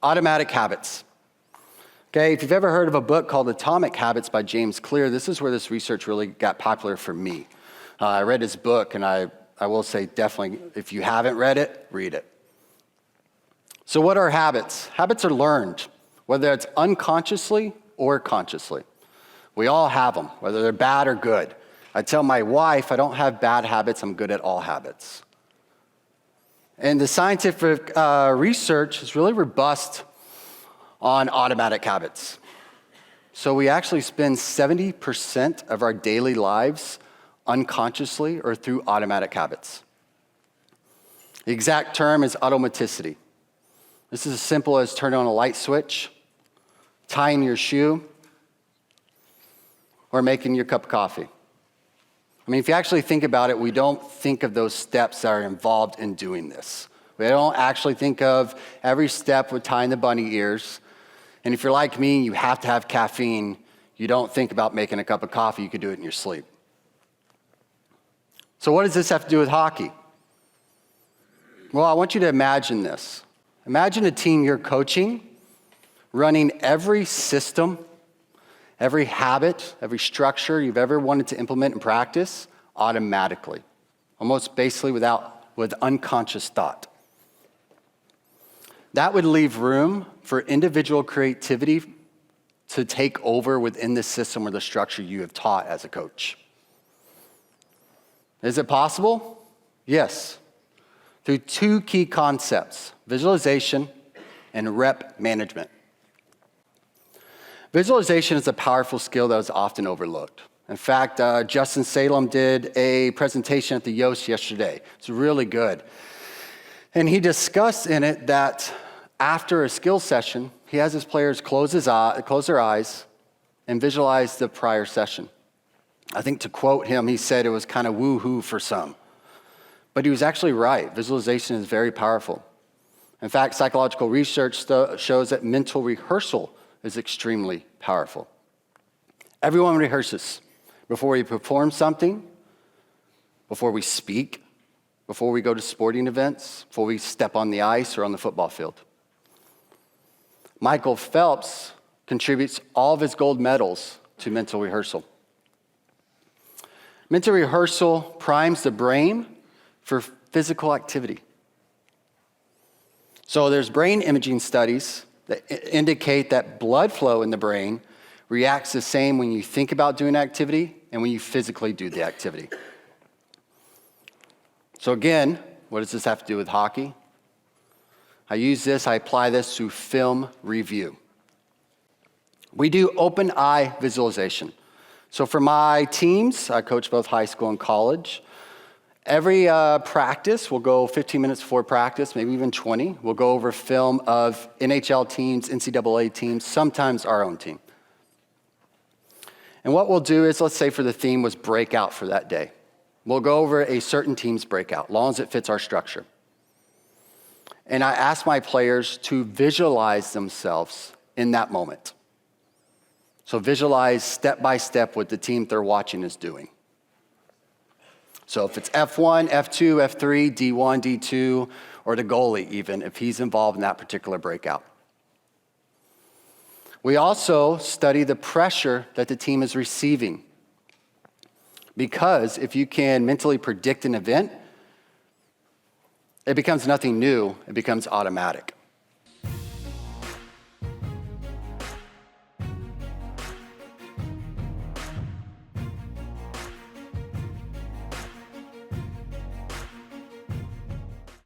Automatic habits. Okay, if you've ever heard of a book called Atomic Habits by James Clear, this is where this research really got popular for me. I read his book, and I will say definitely, if you haven't read it, read it. So what are habits? Habits are learned, whether it's unconsciously or consciously. We all have them, whether they're bad or good. I tell my wife, I don't have bad habits, I'm good at all habits. And the scientific research is really robust on automatic habits. So we actually spend 70% of our daily lives unconsciously or through automatic habits. The exact term is automaticity. This is as simple as turning on a light switch, tying your shoe, or making your cup of coffee. I mean, if you actually think about it, we don't think of those steps that are involved in doing this. We don't actually think of every step with tying the bunny ears. And if you're like me, you have to have caffeine, you don't think about making a cup of coffee, you could do it in your sleep. So what does this have to do with hockey? Well, I want you to imagine this. Imagine a team you're coaching, running every system, every habit, every structure you've ever wanted to implement and practice automatically, almost basically with unconscious thought. That would leave room for individual creativity to take over within the system or the structure you have taught as a coach. Is it possible? Yes. Through two key concepts, visualization and rep management. Visualization is a powerful skill that is often overlooked. In fact, Justin Salem did a presentation at the Yoast yesterday. It's really good. And he discussed in it that after a skill session, he has his players close their eyes and visualize the prior session. I think to quote him, he said it was kind of woo-hoo for some. But he was actually right. Visualization is very powerful. In fact, psychological research shows that mental rehearsal is extremely powerful. Everyone rehearses before we perform something, before we speak, before we go to sporting events, before we step on the ice or on the football field. Michael Phelps contributes all of his gold medals to mental rehearsal. Mental rehearsal primes the brain for physical activity. So there's brain imaging studies that indicate that blood flow in the brain reacts the same when you think about doing activity and when you physically do the activity. So again, what does this have to do with hockey? I apply this to film review. We do open eye visualization. So for my teams, I coach both high school and college. Every practice, we'll go 15 minutes before practice, maybe even 20. We'll go over film of NHL teams, NCAA teams, sometimes our own team. And what we'll do is, let's say for the theme was breakout for that day. We'll go over a certain team's breakout, as long as it fits our structure. And I ask my players to visualize themselves in that moment. So visualize step by step what the team they're watching is doing. So if it's F1, F2, F3, D1, D2, or the goalie even, if he's involved in that particular breakout. We also study the pressure that the team is receiving. Because if you can mentally predict an event, it becomes nothing new, it becomes automatic.